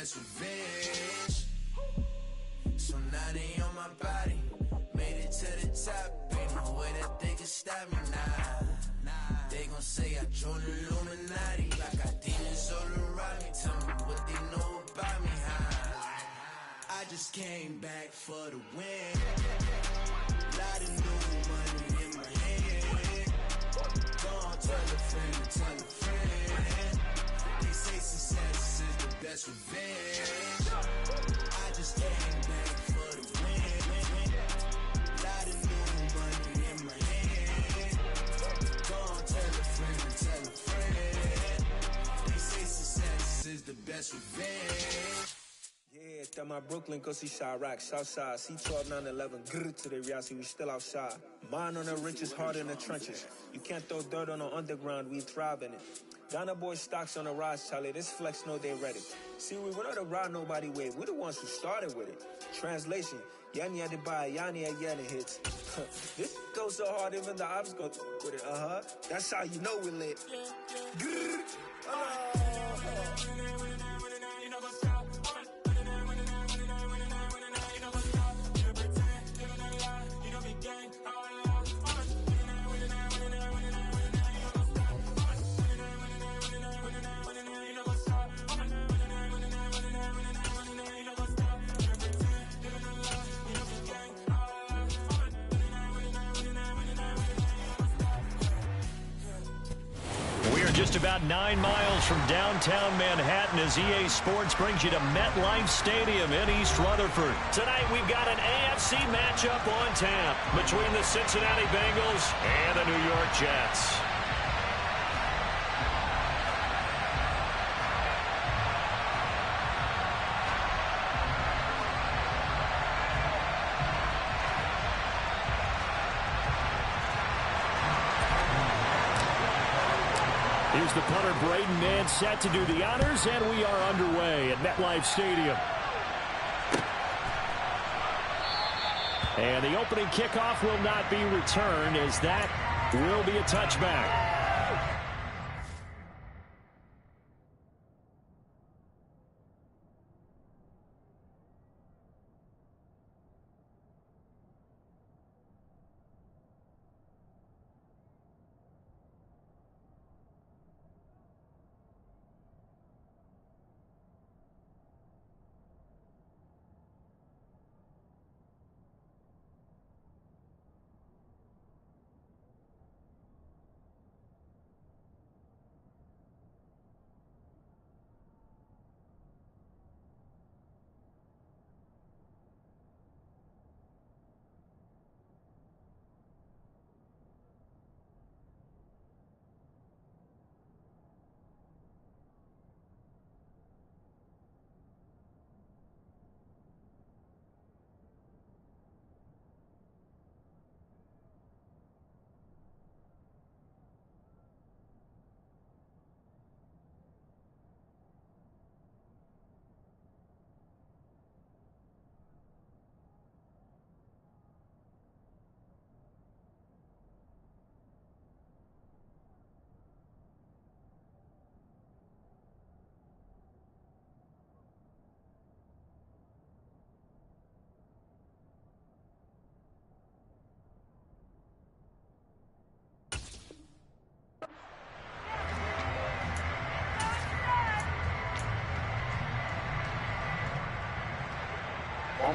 best revenge. So now they on my body. Made it to the top. Ain't no way that they can stop me now. They gon' say I joined the Illuminati. Like I demons all around me. Tell me what they know about me, huh? I just came back for the win. Lot of new money in my hand. Don't tell a friend, tell a friend. They say success is the best revenge. I just came back for the win. Lot of new money in my hand. Don't tell a friend. They say success is the best revenge. Yeah, that my Brooklyn, go see Chirac, Southside, C12, 911, grrr to the reality, we still outside. Mine on the riches, heart in the trenches. You can't throw dirt on the underground, we thrive in it. Ghana boy stocks on the rise, Charlie, this flex know they ready. See, we were not to ride nobody with, we're the ones who started with it. Translation, Yani had to buy, Yani had Yanni hits. This goes so hard, even the ops go with it, That's how you know we lit. Grrr, Just about 9 miles from downtown Manhattan as EA Sports brings you to MetLife Stadium in East Rutherford. Tonight we've got an AFC matchup on tap between the Cincinnati Bengals and the New York Jets. Here's the punter, Braden Mann, set to do the honors, and we are underway at MetLife Stadium. And the opening kickoff will not be returned, as that will be a touchback.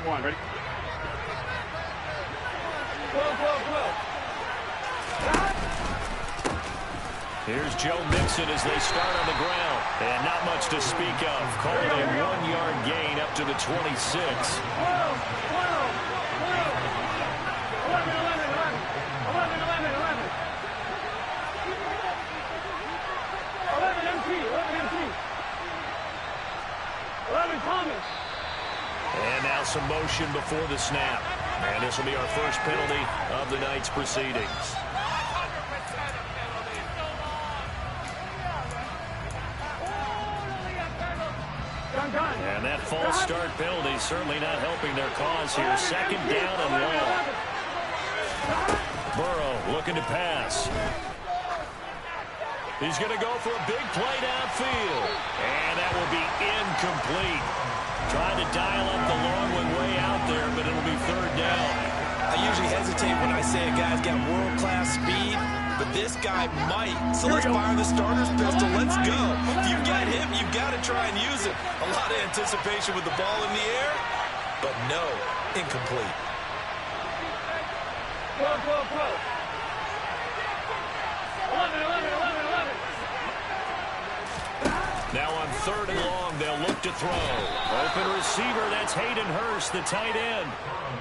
One, ready? Here's Joe Mixon as they start on the ground. And not much to speak of. Called a 1-yard gain up to the 26. And now some motion before the snap. And this will be our first penalty of the night's proceedings. And that false start penalty certainly not helping their cause here. Second down and long. Burrow looking to pass. He's going to go for a big play downfield. And that will be incomplete. Trying to dial up the long one way out there, but it'll be third down. I usually hesitate when I say a guy's got world-class speed, but this guy might. So let's fire the starter's pistol. Let's go. If you've got him, you've got to try and use it. A lot of anticipation with the ball in the air, but no, incomplete. Go. 11. Now on third and long, they'll look to throw. Open receiver, that's Hayden Hurst, the tight end.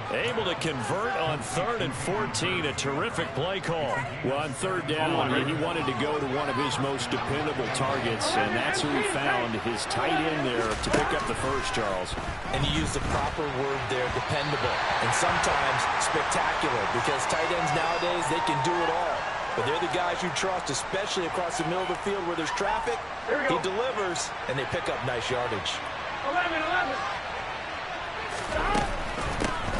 Able to convert on 3rd and 14. A terrific play call. Well, on third down, he wanted to go to one of his most dependable targets, and that's who he found, his tight end there to pick up the first, Charles. And you use the proper word there, dependable, and sometimes spectacular, because tight ends nowadays, they can do it all. But they're the guys you trust, especially across the middle of the field where there's traffic. He delivers, and they pick up nice yardage. 11.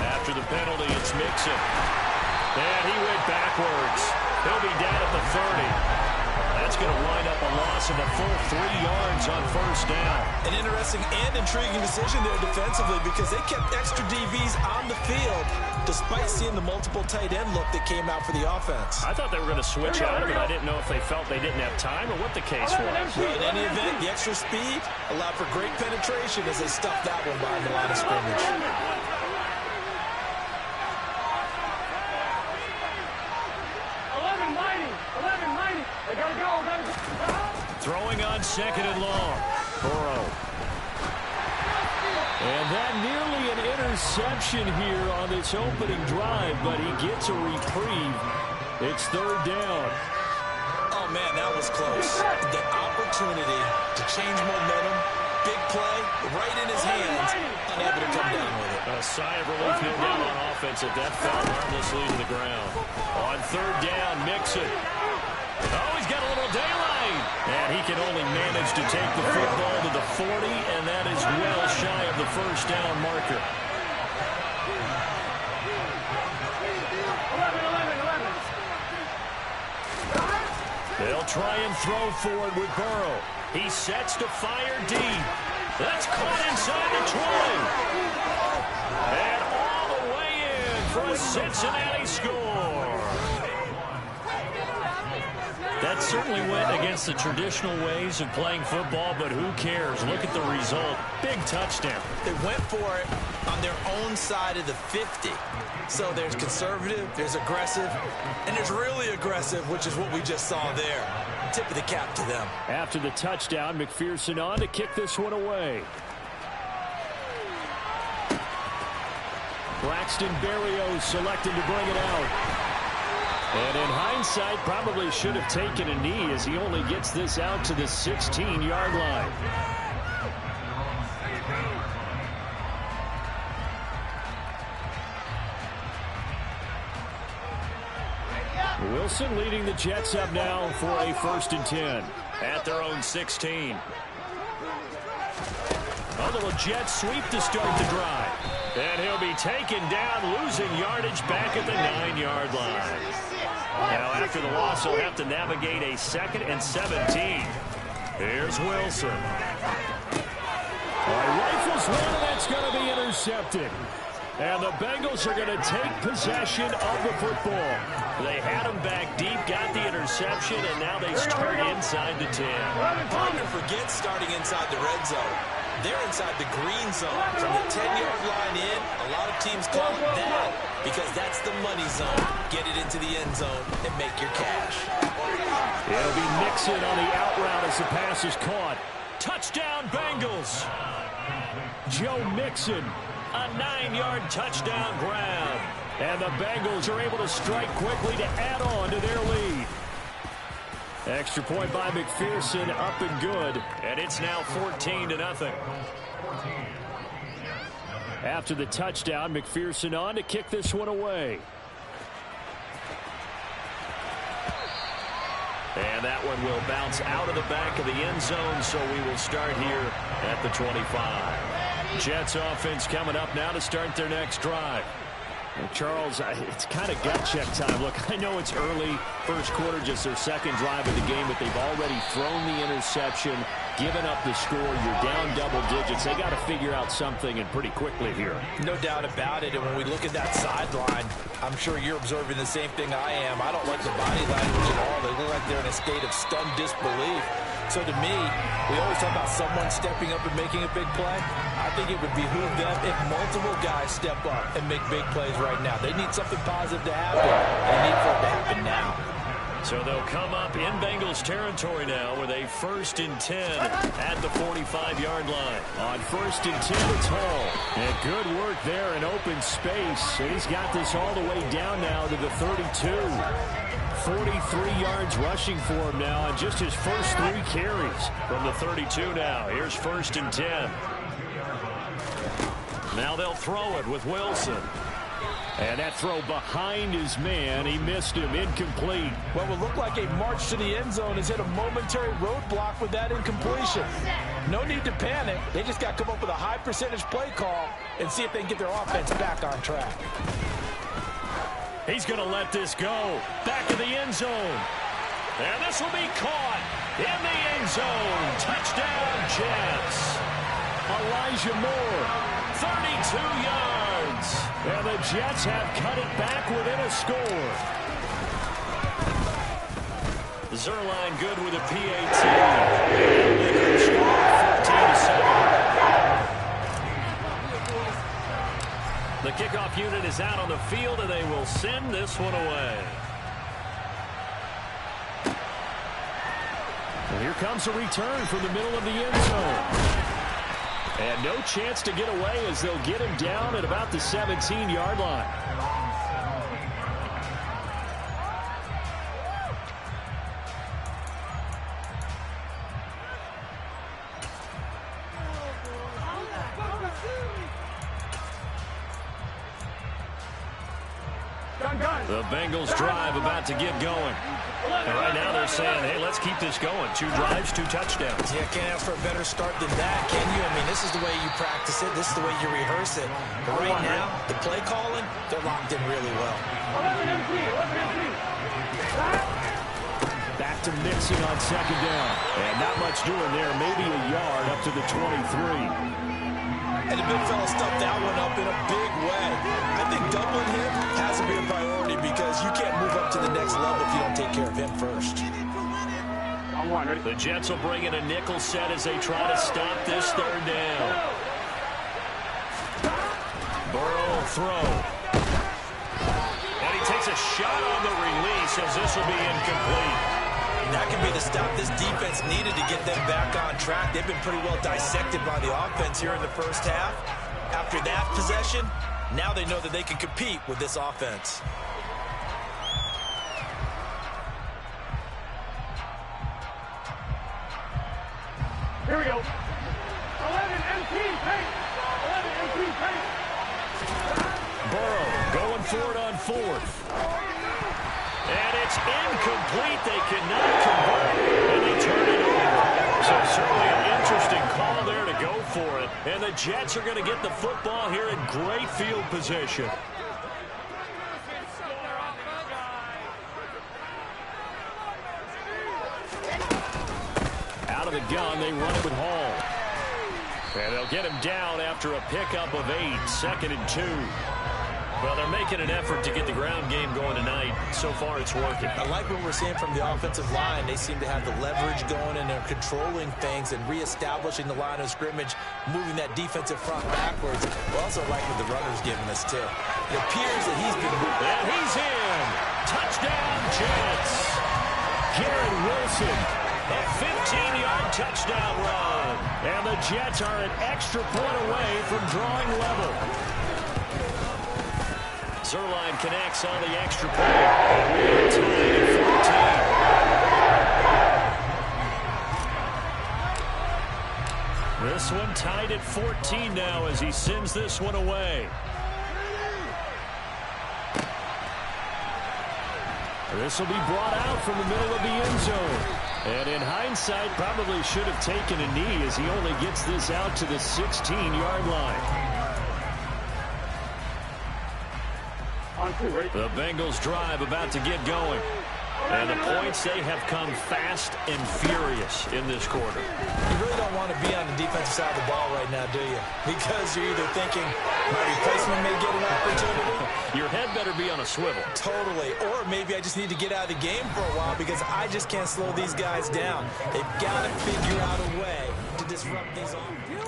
After the penalty, it's Mixon. And he went backwards. He'll be down at the 30. That's going to wind up a loss of a full 3 yards on first down. An interesting and intriguing decision there defensively, because they kept extra DBs on the field despite seeing the multiple tight end look that came out for the offense. I thought they were going to switch out of it. I didn't know if they felt they didn't have time or what the case was. Well, in any event, the extra speed allowed for great penetration as they stuffed that one behind the line of scrimmage. 11. They got to go. Throwing on 2nd and long. Burrow. And that nearly an interception here on this opening drive, but he gets a reprieve. It's third down. Oh, man, that was close. The opportunity to change momentum, big play, right in his hands, unable to come down with it. A sigh of relief, no doubt, on offense at that fell harmlessly to the ground. On third down, Mixon. Oh, he's got a little daylight. And he can only manage to take the football to the 40, and that is well shy of the first down marker. 11. They'll try and throw forward with Burrow. He sets to fire deep. That's caught inside the 20. And all the way in for a Cincinnati score. That certainly went against the traditional ways of playing football, but who cares? Look at the result. Big touchdown. They went for it on their own side of the 50. So there's conservative, there's aggressive, and there's really aggressive, which is what we just saw there. Tip of the cap to them. After the touchdown, McPherson on to kick this one away. Braxton Berrios selected to bring it out. And in hindsight, probably should have taken a knee as he only gets this out to the 16-yard line. Wilson leading the Jets up now for a 1st and 10 at their own 16. A little jet sweep to start the drive. And he'll be taken down, losing yardage back at the 9-yard line. Now, after the loss, he'll have to navigate a 2nd and 17. Here's Wilson. Rifles one, and that's going to be intercepted. And the Bengals are going to take possession of the football. They had him back deep, got the interception, and now they start inside the 10. Partner forgets starting inside the red zone. They're inside the green zone. From the 10-yard line in, a lot of teams call it that because that's the money zone. Get it into the end zone and make your cash. It'll be Mixon on the out route as the pass is caught. Touchdown, Bengals. Joe Mixon, a 9-yard touchdown grab. And the Bengals are able to strike quickly to add on to their lead. Extra point by McPherson, up and good. And it's now 14-0. After the touchdown, McPherson on to kick this one away. And that one will bounce out of the back of the end zone, so we will start here at the 25. Jets offense coming up now to start their next drive. Charles, it's kind of gut check time. Look, I know it's early, first quarter, just their second drive of the game, but they've already thrown the interception, given up the score. You're down double digits. They got to figure out something, and pretty quickly here. No doubt about it. And when we look at that sideline, I'm sure you're observing the same thing I am. I don't like the body language at all. They look like they're in a state of stunned disbelief. So to me, we always talk about someone stepping up and making a big play. I think it would behoove them if multiple guys step up and make big plays right now. They need something positive to happen. They need for it to happen now. So they'll come up in Bengals territory now with a 1st and 10 at the 45-yard line. On 1st and 10, it's Hall. And good work there in open space. And he's got this all the way down now to the 32. 43 yards rushing for him now, and just his first 3 carries from the 32 now. Here's 1st and 10. Now they'll throw it with Wilson. And that throw behind his man, he missed him, incomplete. What will look like a march to the end zone has hit a momentary roadblock with that incompletion. No need to panic. They just got to come up with a high percentage play call and see if they can get their offense back on track. He's going to let this go. Back of the end zone. And this will be caught in the end zone. Touchdown, Jets. Elijah Moore, 32 yards. And the Jets have cut it back within a score. Zuerlein good with a PAT. And they can score 14-7. The kickoff unit is out on the field, and they will send this one away. And here comes a return from the middle of the end zone. And no chance to get away as they'll get him down at about the 17-yard line. The Bengals drive about to get going. And right now they're saying, hey, let's keep this going. 2 drives, 2 touchdowns. Yeah, can't ask for a better start than that, can you? I mean, this is the way you practice it. This is the way you rehearse it. But right now, the play calling, they're locked in really well. Back to Mixon on 2nd down. And not much doing there. Maybe a yard up to the 23. And the big fella stuffed that one up in a big way. I think doubling him has to be a priority because you can't move up to the next level if you don't take care of him first. The Jets will bring in a nickel set as they try to stop this 3rd down. Burrow will throw. And he takes a shot on the release as this will be incomplete. That can be the stop this defense needed to get them back on track. They've been pretty well dissected by the offense here in the first half. After that possession, now they know that they can compete with this offense. Here we go. 11 MP pace. 11 MP pace. Burrow going for it on 4th. And it's incomplete. They cannot convert, and they turn it over. So certainly an interesting call there to go for it. And the Jets are going to get the football here in great field position. Out of the gun, they run it with Hall. And they'll get him down after a pickup of 8, 2nd and 2. Well, they're making an effort to get the ground game going tonight. So far, it's working. I like what we're seeing from the offensive line. They seem to have the leverage going, and they're controlling things and reestablishing the line of scrimmage, moving that defensive front backwards. We also like what the runner's giving us, too. It appears that he's been moving. And he's in. Touchdown, Jets. Garrett Wilson, a 15-yard touchdown run. And the Jets are an extra point away from drawing level. Zuerlein connects on the extra point. We're tied at 14. This one tied at 14 now as he sends this one away. This will be brought out from the middle of the end zone. And in hindsight, probably should have taken a knee as he only gets this out to the 16-yard line. On 2, ready? The Bengals drive about to get going. And the points, they have come fast and furious in this quarter. You really don't want to be on the defensive side of the ball right now, do you? Because you're either thinking my replacement may get an opportunity. Your head better be on a swivel. Totally. Or maybe I just need to get out of the game for a while because I just can't slow these guys down. They've got to figure out a way to disrupt these offenses.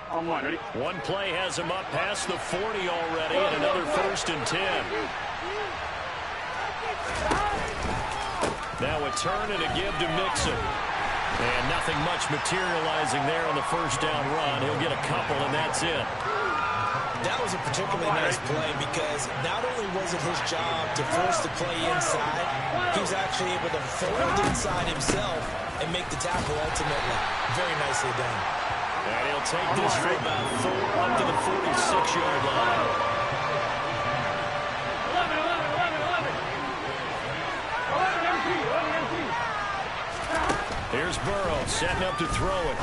On 1, ready? One play has him up past the 40 already, and another 1st and 10. Now a turn and a give to Mixon. And nothing much materializing there on the first down run. He'll get a couple, and that's it. That was a particularly nice play because not only was it his job to force the play inside, he was actually able to fold inside himself and make the tackle ultimately. Very nicely done. And he'll take this for about 4 up to the 46-yard line. 11 empty. Here's Burrow setting up to throw it.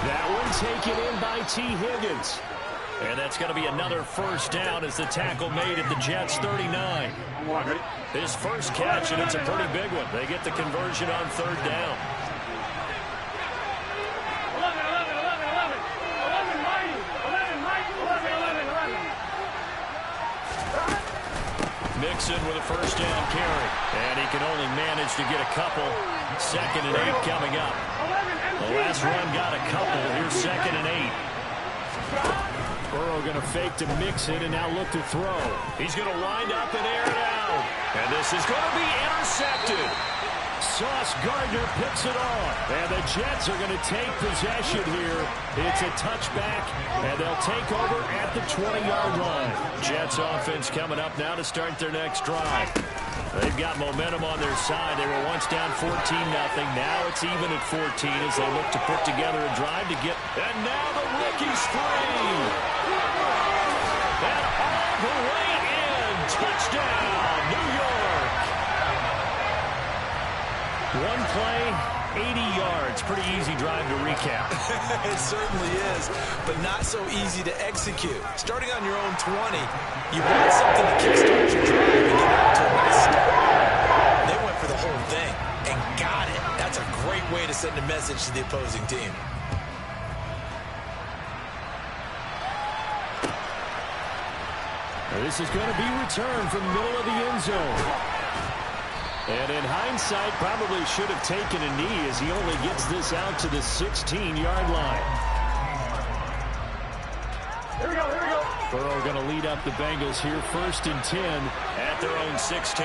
That one taken in by T. Higgins. And that's going to be another first down as the tackle made at the Jets' 39. His first catch, and it's a pretty big one. They get the conversion on 3rd down. Mixon with a first down carry. And he can only manage to get a couple. 2nd and 8 coming up. The last run got a couple. Here's 2nd and 8. Burrow going to fake to Mixon and now look to throw. He's going to wind up and air it out. And this is going to be intercepted. Sauce Gardner picks it off. And the Jets are going to take possession here. It's a touchback, and they'll take over at the 20-yard line. Jets offense coming up now to start their next drive. They've got momentum on their side. They were once down 14-0. Now it's even at 14 as they look to put together a drive to get. And now the rookie's free. And all the way in. Touchdown, New York. One play, 80 yards. Pretty easy drive to recap. It certainly is, but not so easy to execute. Starting on your own 20, you want something to kickstart your drive and get out to a nice start. They went for the whole thing and got it. That's a great way to send a message to the opposing team. This is going to be returned from the middle of the end zone. And in hindsight, probably should have taken a knee as he only gets this out to the 16-yard line. Here we go. Burrow going to lead up the Bengals here, 1st and 10 at their own 16.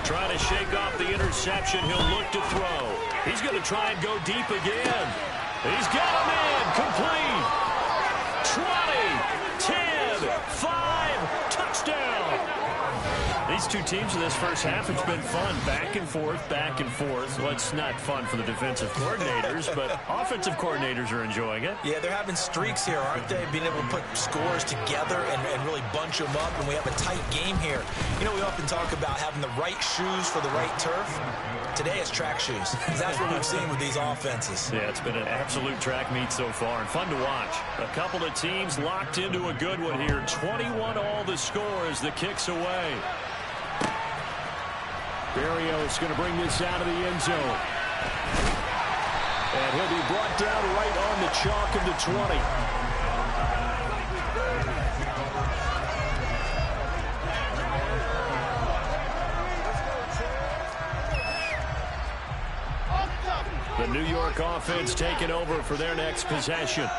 Trying to shake off the interception. He'll look to throw. He's going to try and go deep again. He's got him in. Complete. 20, 10, 5, touchdown. These two teams in this first half, it's been fun. Back and forth, back and forth. Well, it's not fun for the defensive coordinators, but offensive coordinators are enjoying it. Yeah, they're having streaks here, aren't they? Being able to put scores together and really bunch them up, and we have a tight game here. You know, we often talk about having the right shoes for the right turf. Today it's track shoes. That's what we've seen with these offenses. Yeah, it's been an absolute track meet so far, and fun to watch. A couple of teams locked into a good one here. 21-all the score as the kick's away. Berrios going to bring this out of the end zone. And he'll be brought down right on the chalk of the 20. The New York offense taking over for their next possession.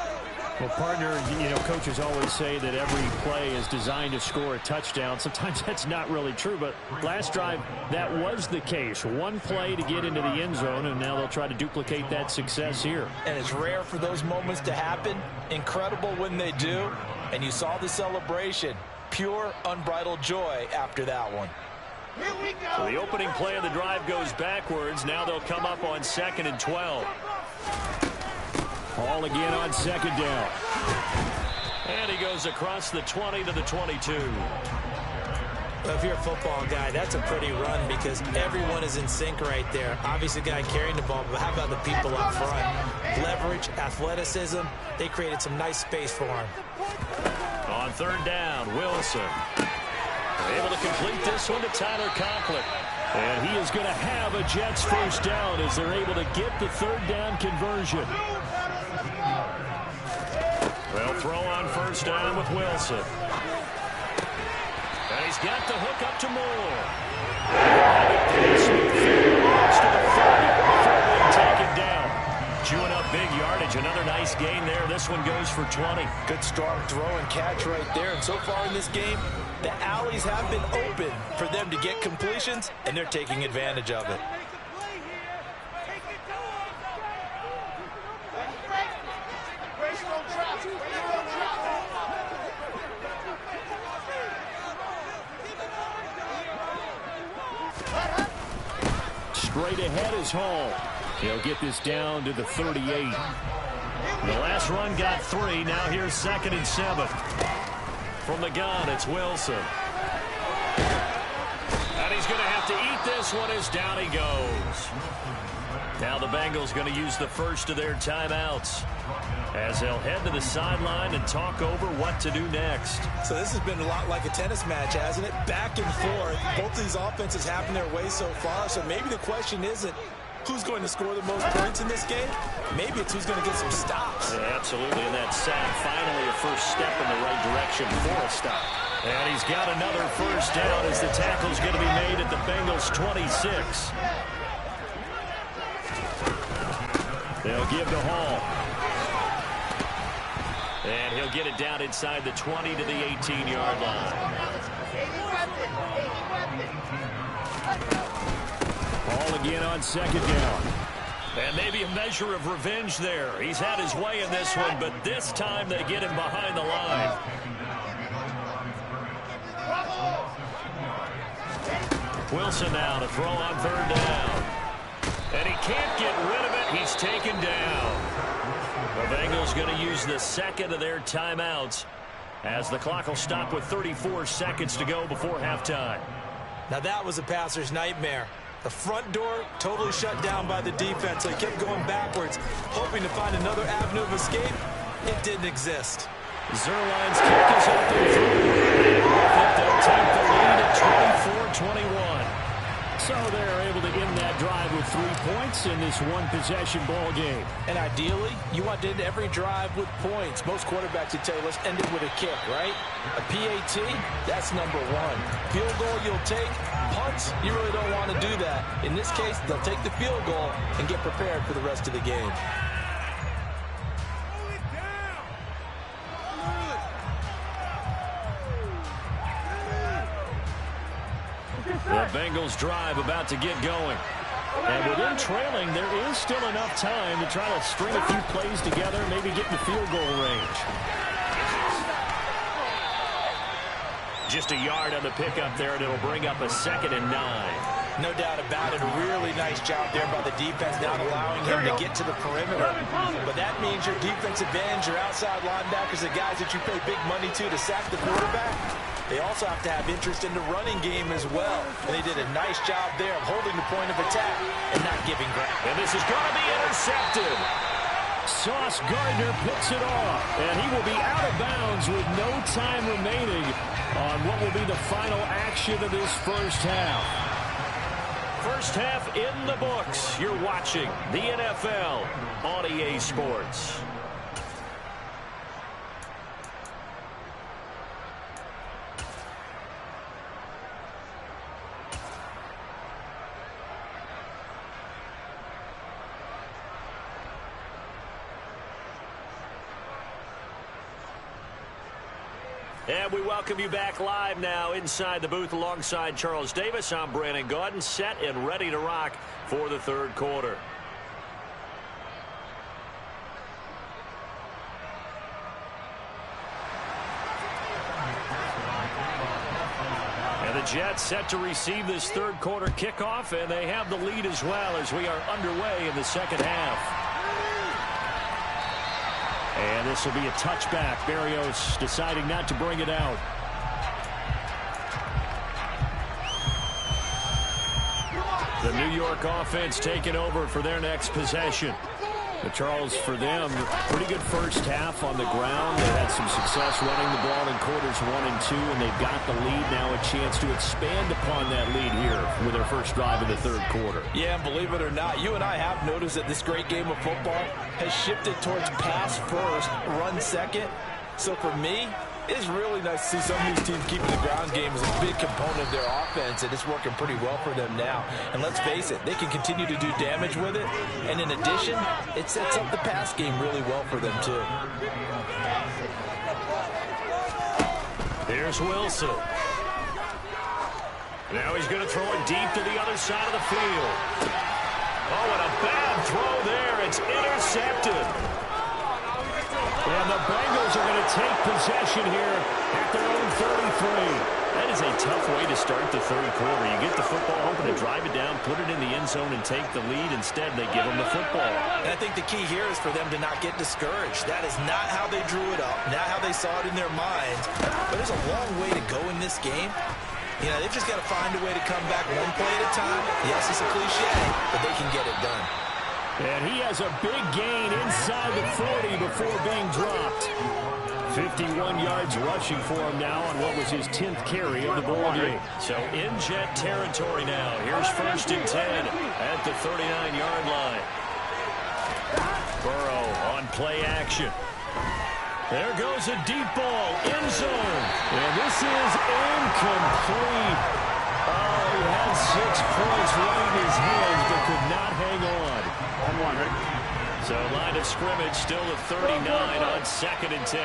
Well, partner, you know, coaches always say that every play is designed to score a touchdown. Sometimes that's not really true, but last drive, that was the case. One play to get into the end zone, and now they'll try to duplicate that success here. And it's rare for those moments to happen. Incredible when they do. And you saw the celebration. Pure, unbridled joy after that one. Here we go. So the opening play of the drive goes backwards. Now they'll come up on 2nd and 12. All again on 2nd down. And he goes across the 20 to the 22. Well, if you're a football guy, that's a pretty run because everyone is in sync right there. Obviously, the guy carrying the ball, but how about the people up front? Leverage, athleticism, they created some nice space for him. On third down, Wilson able to complete this one to Tyler Conklin. And he is going to have a Jets first down as they're able to get the third down conversion. They'll throw on first down with Wilson. And he's got the hook up to Moore. To the 30 before being taken down. Chewing up big yardage. Another nice gain there. This one goes for 20. Good strong throw and catch right there. And so far in this game, the alleys have been open for them to get completions, and they're taking advantage of it. Straight ahead is Hall. He'll get this down to the 38. The last run got 3. Now here's 2nd and 7. From the gun, it's Wilson. And he's going to have to eat this one as down he goes. Now the Bengals going to use the first of their timeouts as they'll head to the sideline and talk over what to do next. So this has been a lot like a tennis match, hasn't it? Back and forth. Both of these offenses having their way so far. So maybe the question isn't who's going to score the most points in this game. Maybe it's who's going to get some stops. Yeah, absolutely. And that sack, finally a first step in the right direction for a stop. And he's got another first down as the tackle's going to be made at the Bengals 26. They'll give to Hall. And he'll get it down inside the 20 to the 18-yard line. Hall again on 2nd down. And maybe a measure of revenge there. He's had his way in this one, but this time they get him behind the line. Wilson now to throw on 3rd down. And he can't get rid of it. He's taken down. The Bengals going to use the 2nd of their timeouts as the clock will stop with 34 seconds to go before halftime. Now that was a passer's nightmare. The front door totally shut down by the defense. So he kept going backwards, hoping to find another avenue of escape. It didn't exist. Zuerlein's kick is up and through. They'll take the lead at 24-21. So they're able to end that drive with 3 points in this one-possession ball game. And ideally, you want to end every drive with points. Most quarterbacks would tell you, let's end it with a kick, right? A PAT, that's number 1. Field goal you'll take. Punts, you really don't want to do that. In this case, they'll take the field goal and get prepared for the rest of the game. The Bengals drive about to get going. And with them trailing, there is still enough time to try to string a few plays together, maybe get in the field goal range. Just a yard on the pickup there, and it'll bring up a 2nd and 9. No doubt about it. A really nice job there by the defense, not allowing him to get to the perimeter. But that means your defensive ends, your outside linebackers, the guys that you pay big money to sack the quarterback, they also have to have interest in the running game as well. And they did a nice job there of holding the point of attack and not giving ground. And this is going to be intercepted. Sauce Gardner picks it off, and he will be out of bounds with no time remaining on what will be the final action of this first half. First half in the books. You're watching the NFL on EA Sports. And we welcome you back live now inside the booth alongside Charles Davis. I'm Brandon Gaudin, set and ready to rock for the 3rd quarter. And the Jets set to receive this 3rd quarter kickoff, and they have the lead as well as we are underway in the 2nd half. And this will be a touchback. Berrios deciding not to bring it out. The New York offense taking over for their next possession. But Charles, for them, pretty good first half on the ground. They had some success running the ball in quarters 1 and 2, and they've got the lead now, a chance to expand upon that lead here with their first drive in the third quarter. Yeah, and believe it or not, you and I have noticed that this great game of football has shifted towards pass first, run second. So for me, it's really nice to see some of these teams keeping the ground game as a big component of their offense, and it's working pretty well for them now. And let's face it, they can continue to do damage with it, and in addition, it sets up the pass game really well for them too. Here's Wilson. Now he's going to throw it deep to the other side of the field. Oh, and a bad throw there. It's intercepted. And the Bengals are going to take possession here at their own 33. That is a tough way to start the third quarter. You get the football, hoping to drive it down, put it in the end zone, and take the lead. Instead, they give them the football. And I think the key here is for them to not get discouraged. That is not how they drew it up, not how they saw it in their minds. But there's a long way to go in this game. You know, they've just got to find a way to come back one play at a time. Yes, it's a cliche, but they can get it done. And he has a big gain inside the 40 before being dropped. 51 yards rushing for him now on what was his 10th carry of the ball game. So in Jet territory now. Here's 1st and 10 at the 39-yard line. Burrow on play action. There goes a deep ball, end zone. And this is incomplete. Oh, he had 6 points right in his hands, but could not hang on. So line of scrimmage still at 39 on 2nd and 10.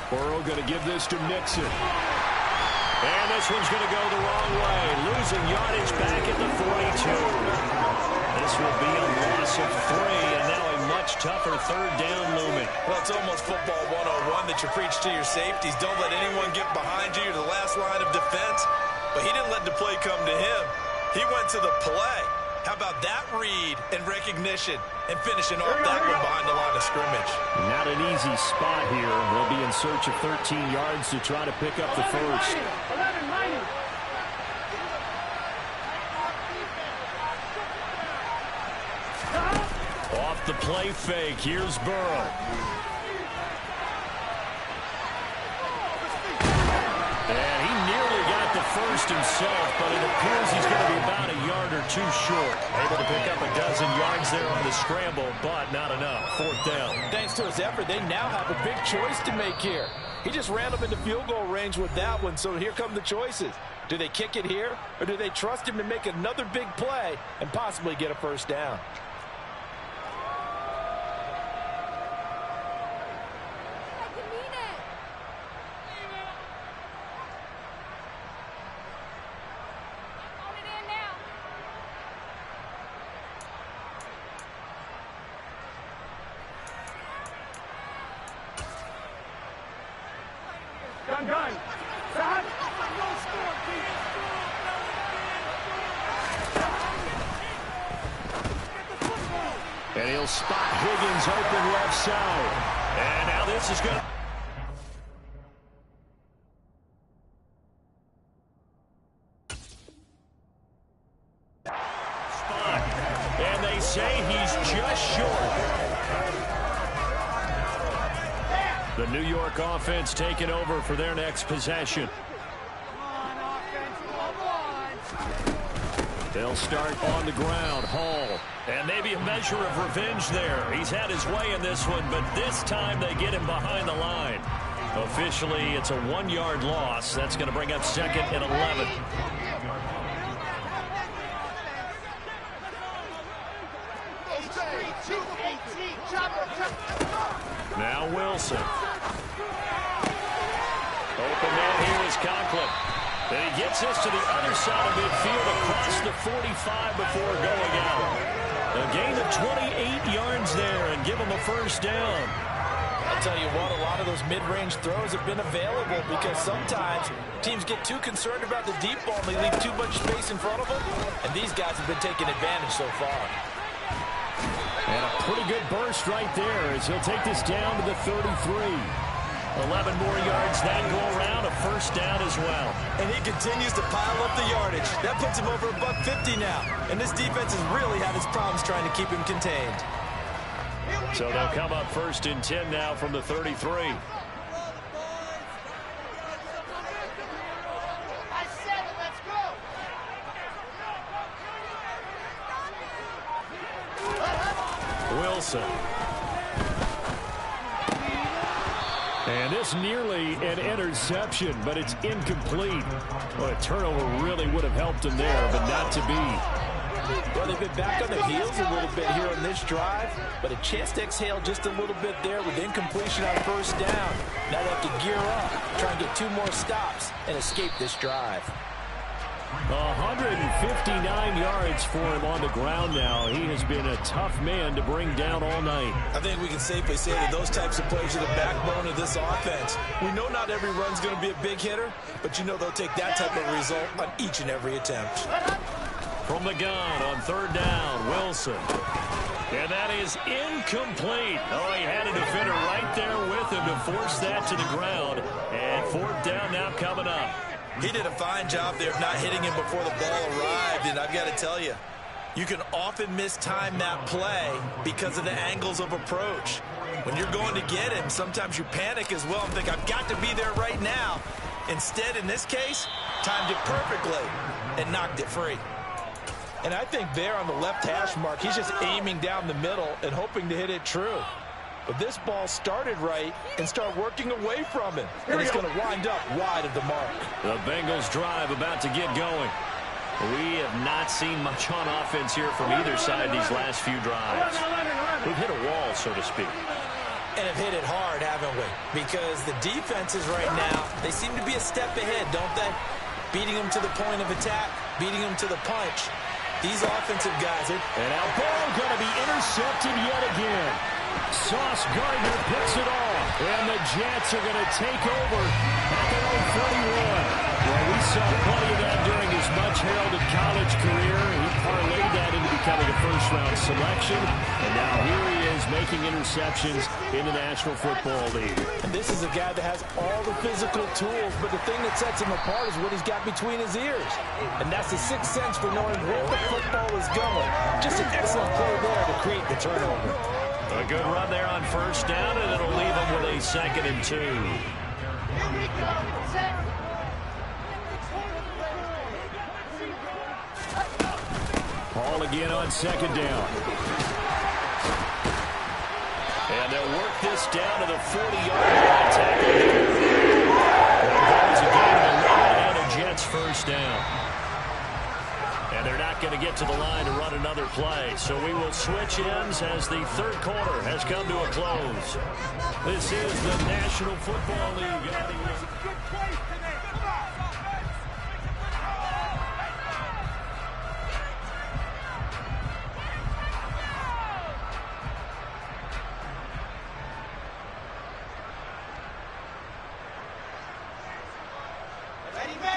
Burrow going to give this to Mixon. And this one's going to go the wrong way. Losing yardage back at the 42. This will be a loss of 3, and now a much tougher third down looming. Well, it's almost football 101 that you preach to your safeties. Don't let anyone get behind you. You're the last line of defense. But he didn't let the play come to him. He went to the play. How about that read and recognition and finishing off that one behind the line of scrimmage? Not an easy spot here. They'll be in search of 13 yards to try to pick up the first. Off the play fake, here's Burrow. And he nearly got the first himself, but it appears he's going to be about a yard or 2 short. Able to pick up a dozen yards there on the scramble, but not enough. 4th down. Thanks to his effort, they now have a big choice to make here. He just ran them into field goal range with that one, so here come the choices. Do they kick it here, or do they trust him to make another big play and possibly get a first down? Gun. Stop. And he'll spot Higgins open left side. And now this is going to... spot. And they say he's just short. The New York offense taking over for their next possession. They'll start on the ground. Hall. And maybe a measure of revenge there. He's had his way in this one, but this time they get him behind the line. Officially, it's a 1-yard loss. That's going to bring up 2nd and 11. Now Wilson. Open man here is Conklin. And he gets this to the other side of midfield across the 45 before going out. A gain of 28 yards there and give him a first down. I'll tell you what, a lot of those mid-range throws have been available because sometimes teams get too concerned about the deep ball and they leave too much space in front of them. And these guys have been taking advantage so far. And a pretty good burst right there as he'll take this down to the 33. 11 more yards that go around, a first down as well. And he continues to pile up the yardage. That puts him over $150 now. And this defense has really had its problems trying to keep him contained. So they'll come up first and 10 now from the 33. Wilson. And this nearly an interception, but it's incomplete. Well, a turnover really would have helped him there, but not to be. Well, they've been back on their heels a little bit here on this drive, but a chance to exhale just a little bit there with incompletion on first down. Now they have to gear up, try and get 2 more stops, and escape this drive. 159 yards for him on the ground now. He has been a tough man to bring down all night. I think we can safely say that those types of plays are the backbone of this offense. We know not every run's going to be a big hitter, but you know they'll take that type of result on each and every attempt. From the gun on third down, Wilson. And that is incomplete. Oh, he had a defender right there with him to force that to the ground. And fourth down now coming up. He did a fine job there of not hitting him before the ball arrived, and I've got to tell you, you can often mistime that play because of the angles of approach. When you're going to get him, sometimes you panic as well and think, I've got to be there right now. Instead, in this case, timed it perfectly and knocked it free. And I think there on the left hash mark, he's just aiming down the middle and hoping to hit it true. But this ball started right and start working away from him. And it's going to wind up wide of the mark. The Bengals drive about to get going. We have not seen much on offense here from either side these last few drives. We've hit a wall, so to speak. And have hit it hard, haven't we? Because the defenses right now, they seem to be a step ahead, don't they? Beating them to the point of attack, beating them to the punch. These offensive guys are... And now ball going to be intercepted yet again. Sauce Gardner picks it off, and the Jets are going to take over at their own 41. Well, we saw plenty of that during his much-heralded college career. He parlayed that into becoming a first-round selection, and now here he is making interceptions in the National Football League. And this is a guy that has all the physical tools, but the thing that sets him apart is what he's got between his ears. And that's the sixth sense for knowing where the football is going. Just an excellent play there to create the turnover. A good run there on first down, and it'll leave them with a 2nd and 2. Paul again on 2nd down. And they'll work this down to the 40-yard line. Tackle. There goes a gain of 11 and a Jets first down. And they're not going to get to the line to run another play. So we will switch ends as the third quarter has come to a close. This is the National Football League.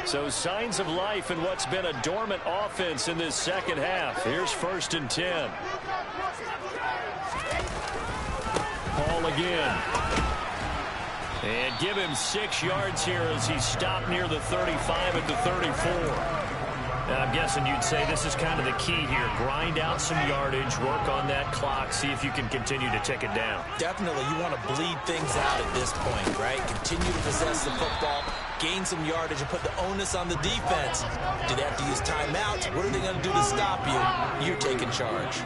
So signs of life in what's been a dormant offense in this second half. Here's 1st and 10. Paul again. And give him 6 yards here as he stopped near the 35 at the 34. Now, I'm guessing you'd say this is kind of the key here. Grind out some yardage, work on that clock, see if you can continue to tick it down. Definitely, you want to bleed things out at this point, right? Continue to possess the football, gain some yardage, and put the onus on the defense. Do they have to use timeouts? What are they going to do to stop you? You're taking charge.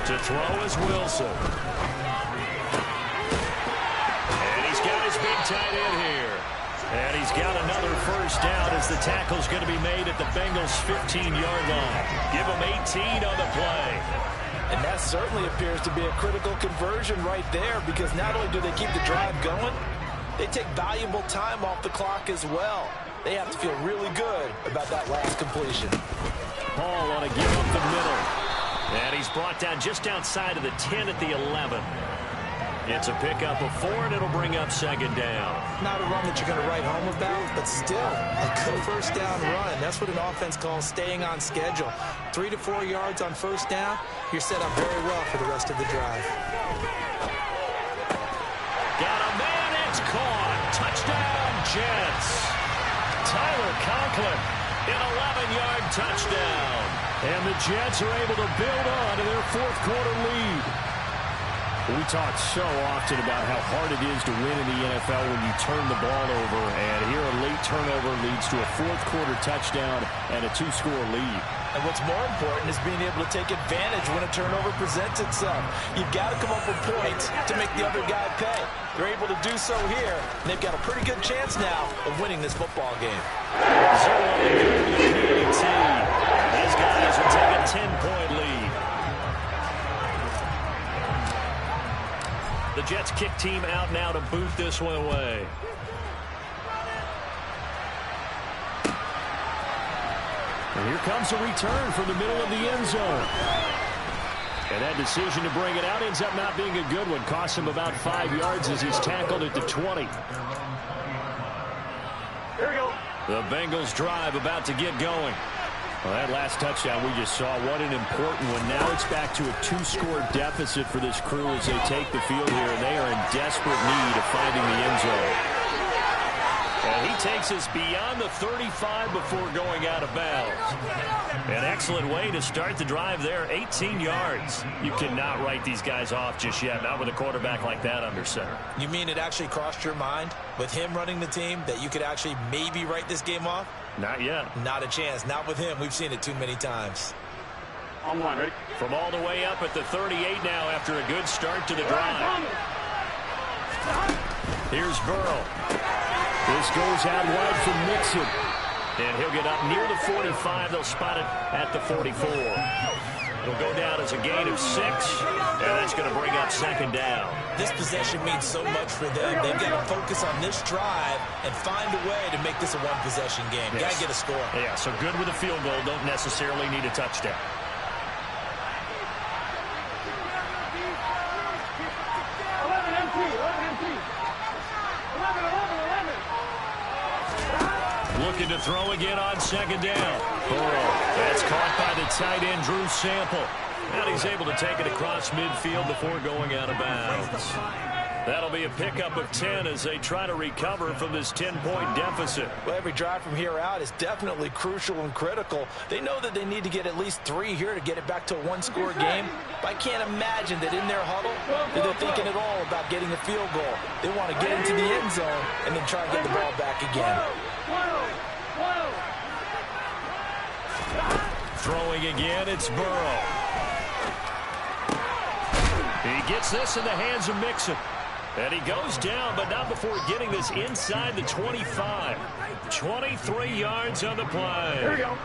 To throw is Wilson. And he's got his big tight end here. And he's got another first down as the tackle's going to be made at the Bengals' 15-yard line. Give him 18 on the play. And that certainly appears to be a critical conversion right there, because not only do they keep the drive going, they take valuable time off the clock as well. They have to feel really good about that last completion. Paul on a give up the middle. And he's brought down just outside of the 10 at the 11. It's a pickup of 4, and it'll bring up 2nd down. Not a run that you're going to write home about, but still a good first down run. That's what an offense calls staying on schedule. 3 to 4 yards on first down, you're set up very well for the rest of the drive. Got a man in caught. Touchdown, Jets. Tyler Conklin, an 11-yard touchdown. And the Jets are able to build on to their fourth-quarter lead. We talk so often about how hard it is to win in the NFL when you turn the ball over. And here a late turnover leads to a fourth-quarter touchdown and a two-score lead. And what's more important is being able to take advantage when a turnover presents itself. You've got to come up with points to make the other guy pay. They're able to do so here, and they've got a pretty good chance now of winning this football game. These guys will take a 10-point lead. The Jets kick team out now to boot this one away. And here comes a return from the middle of the end zone. And that decision to bring it out ends up not being a good one. Costs him about 5 yards as he's tackled at the 20. Here we go. The Bengals drive about to get going. Well, that last touchdown we just saw, what an important one. Now it's back to a two-score deficit for this crew as they take the field here, and they are in desperate need of finding the end zone. And he takes us beyond the 35 before going out of bounds. An excellent way to start the drive there, 18 yards. You cannot write these guys off just yet, not with a quarterback like that under center. You mean it actually crossed your mind with him running the team that you could actually maybe write this game off? Not yet. Not a chance. Not with him. We've seen it too many times. On one, ready? From all the way up at the 38 now after a good start to the drive. Here's Burrow. This goes out wide from Mixon. And he'll get up near the 45. They'll spot it at the 44. It'll go down as a gain of 6. And that's going to bring up second down. This possession means so much for them. They've got to focus on this drive and find a way to make this a one-possession game. Yes. Got to get a score. Yeah, so good with a field goal. Don't necessarily need a touchdown. Looking to throw again on second down. Burrow. That's caught by the tight end, Drew Sample. And he's able to take it across midfield before going out of bounds. That'll be a pickup of 10 as they try to recover from this 10-point deficit. Well, every drive from here out is definitely crucial and critical. They know that they need to get at least 3 here to get it back to a one-score game. But I can't imagine that in their huddle that they're thinking at all about getting a field goal. They want to get into the end zone and then try and get the ball back again. Throwing again, it's Burrow. He gets this in the hands of Mixon. And he goes down, but not before getting this inside the 25. 23 yards on the play. Here we go.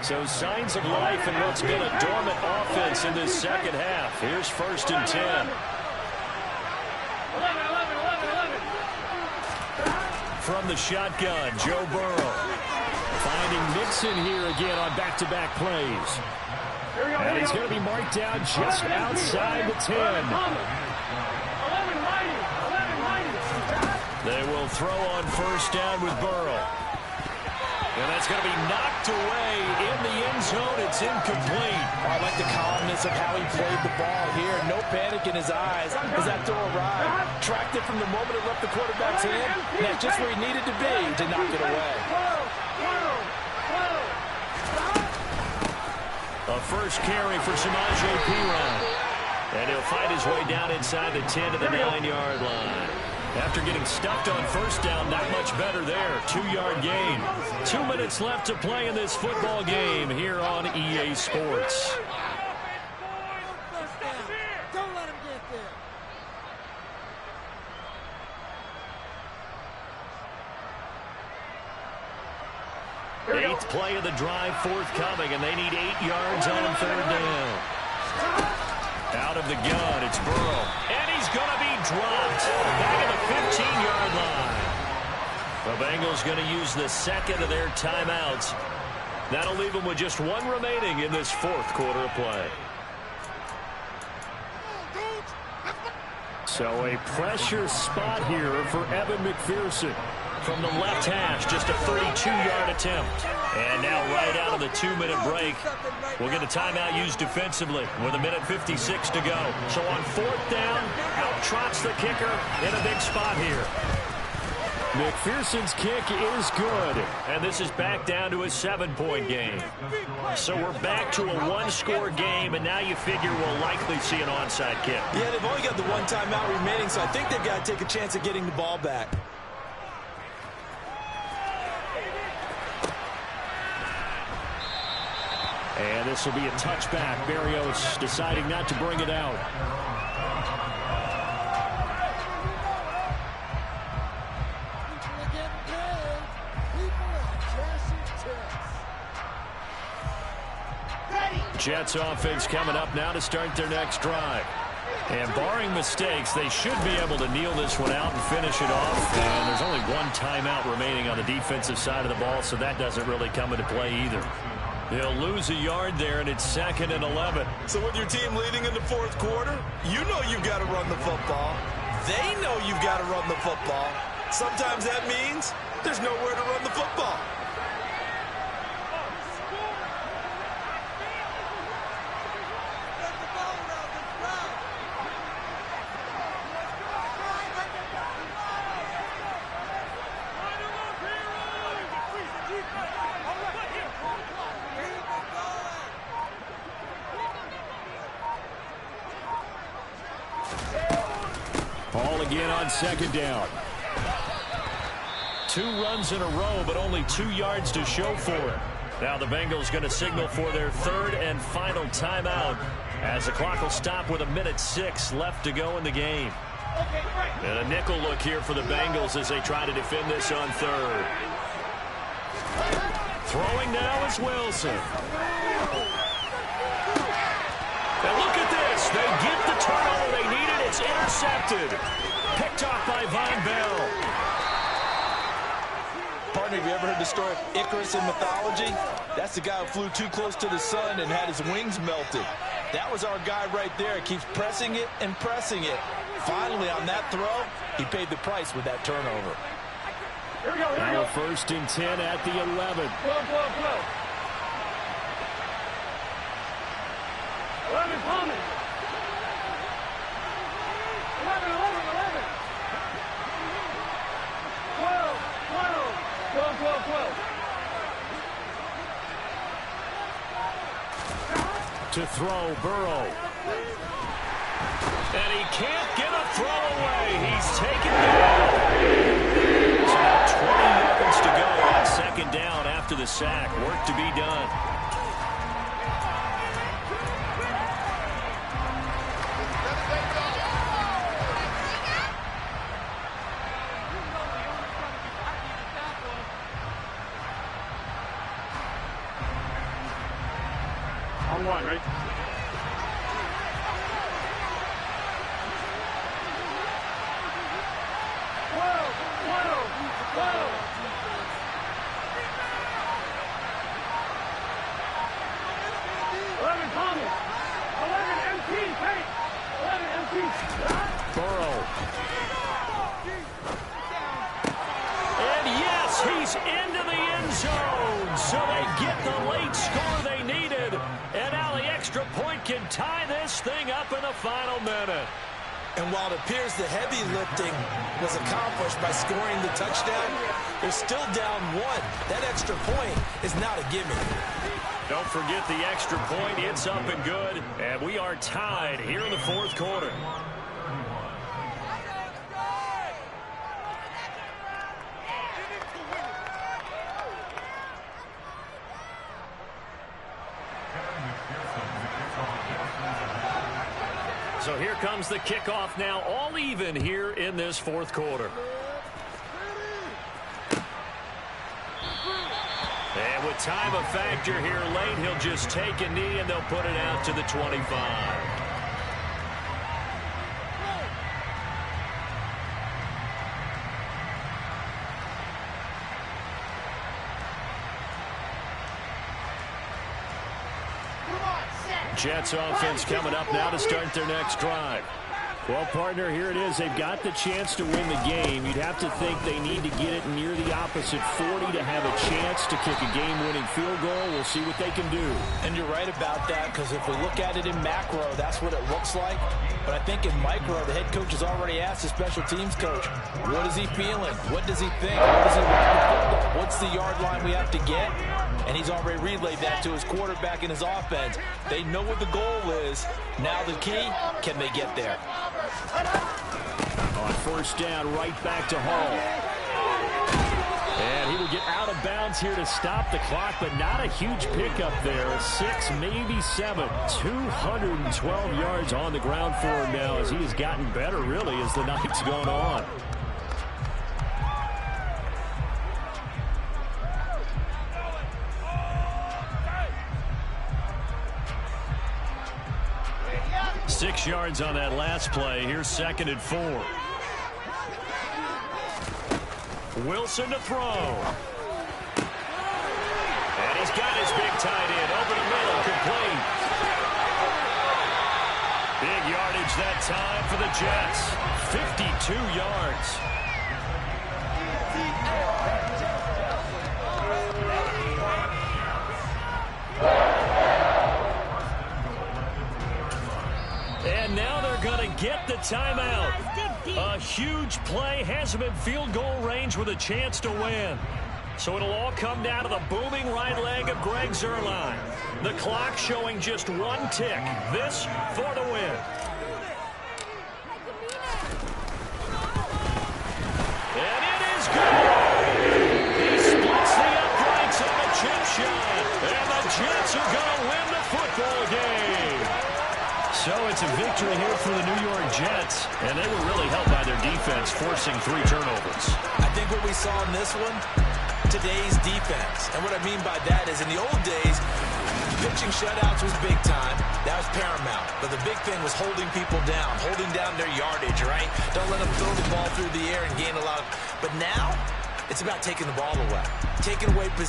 So signs of life in what's been a dormant offense in this second half. Here's 1st and 10. 11. From the shotgun, Joe Burrow. Finding Mixon here again on back-to-back plays. And he's going to be marked down just outside the 10. They will throw on 1st down with Burrow. And that's going to be knocked away in the end zone. It's incomplete. I like the calmness of how he played the ball here. No panic in his eyes as that throw arrived. Tracked it from the moment it left the quarterback's hand. And that's just where he needed to be to knock it away. A first carry for Samaje Perine. And he'll fight his way down inside the 10 to the 9-yard line. After getting stuffed on 1st down, not much better there. 2-yard gain. 2 minutes left to play in this football game here on EA Sports. Don't let him get there. 8th play of the drive forthcoming, and they need 8 yards on 3rd down. Out of the gun, it's Burrow. And he's going to be dropped back at the 15-yard line. The Bengals going to use the second of their timeouts. That'll leave them with just 1 remaining in this 4th quarter of play. So a pressure spot here for Evan McPherson. From the left hash, just a 32-yard attempt. And now right out of the 2-minute break, we'll get a timeout used defensively with 1:56 to go. So on 4th down, out trots the kicker in a big spot here. McPherson's kick is good. And this is back down to a 7-point game. So we're back to a one-score game, and now you figure we'll likely see an onside kick. Yeah, they've only got the one timeout remaining, so I think they've got to take a chance at getting the ball back. And this will be a touchback. Berrios deciding not to bring it out. Jets offense coming up now to start their next drive. And barring mistakes, they should be able to kneel this one out and finish it off. And there's only one timeout remaining on the defensive side of the ball, so that doesn't really come into play either. They'll lose a yard there, and it's 2nd and 11. So with your team leading in the fourth quarter, you know you've got to run the football. They know you've got to run the football. Sometimes that means there's nowhere to run the football. Again on 2nd down. 2 runs in a row, but only 2 yards to show for it. Now the Bengals going to signal for their 3rd and final timeout as the clock will stop with 1:06 left to go in the game. And a nickel look here for the Bengals as they try to defend this on 3rd. Throwing now is Wilson. And look at this. They get the turnover they needed. It's intercepted. Picked off by Von Bell. Partner, have you ever heard the story of Icarus in mythology? That's the guy who flew too close to the sun and had his wings melted. That was our guy right there. He keeps pressing it and pressing it. Finally, on that throw, he paid the price with that turnover. Here we go, here we Now go. 1st and 10 at the 11. 11 coming. 11. 12. To throw, Burrow. And he can't get a throw away. He's taken down. So now 20 yards to go on 2nd down after the sack. Work to be done. On 1, right? Burrow. And yes, he's into the end zone. So they get the late score they needed. And now the extra point can tie this thing up in the final minute. And while it appears the heavy lifting was accomplished by scoring the touchdown, they're still down 1. That extra point is not a gimme. Don't forget the extra point. It's up and good. And we are tied here in the 4th quarter. So here comes the kickoff now, all even here in this 4th quarter. And with time a factor here late, he'll just take a knee and they'll put it out to the 25. Jets offense coming up now to start their next drive. Well, partner, here it is. They've got the chance to win the game. You'd have to think they need to get it near the opposite 40 to have a chance to kick a game-winning field goal. We'll see what they can do. And you're right about that, because if we look at it in macro, that's what it looks like. But I think in micro, the head coach has already asked the special teams coach, what is he feeling? What does he think? What does he want the football? What's the yard line we have to get? And he's already relayed that to his quarterback and his offense. They know what the goal is. Now the key, can they get there? On first down, right back to Hall. And he will get out of bounds here to stop the clock, but not a huge pickup there. 6, maybe 7. 212 yards on the ground for him now as he has gotten better, really, as the night's gone on. Six yards on that last play. Here's 2nd and 4. Wilson to throw. And he's got his big tight end over the middle, complete. Big yardage that time for the Jets. 52 yards. And now they're going to get the timeout. A huge play, has him in field goal range with a chance to win. So it'll all come down to the booming right leg of Greg Zuerlein. The clock showing just 1 tick. This for the win. And it is good. He splits the uprights on a chip shot. And the Jets are going to win the football game. So it's a victory here for the New York Jets, and they were really helped by their defense, forcing 3 turnovers. I think what we saw in this one, today's defense. And what I mean by that is in the old days, pitching shutouts was big time. That was paramount. But the big thing was holding people down, holding down their yardage, right? Don't let them throw the ball through the air and gain a lot. But now, it's about taking the ball away, taking away possession.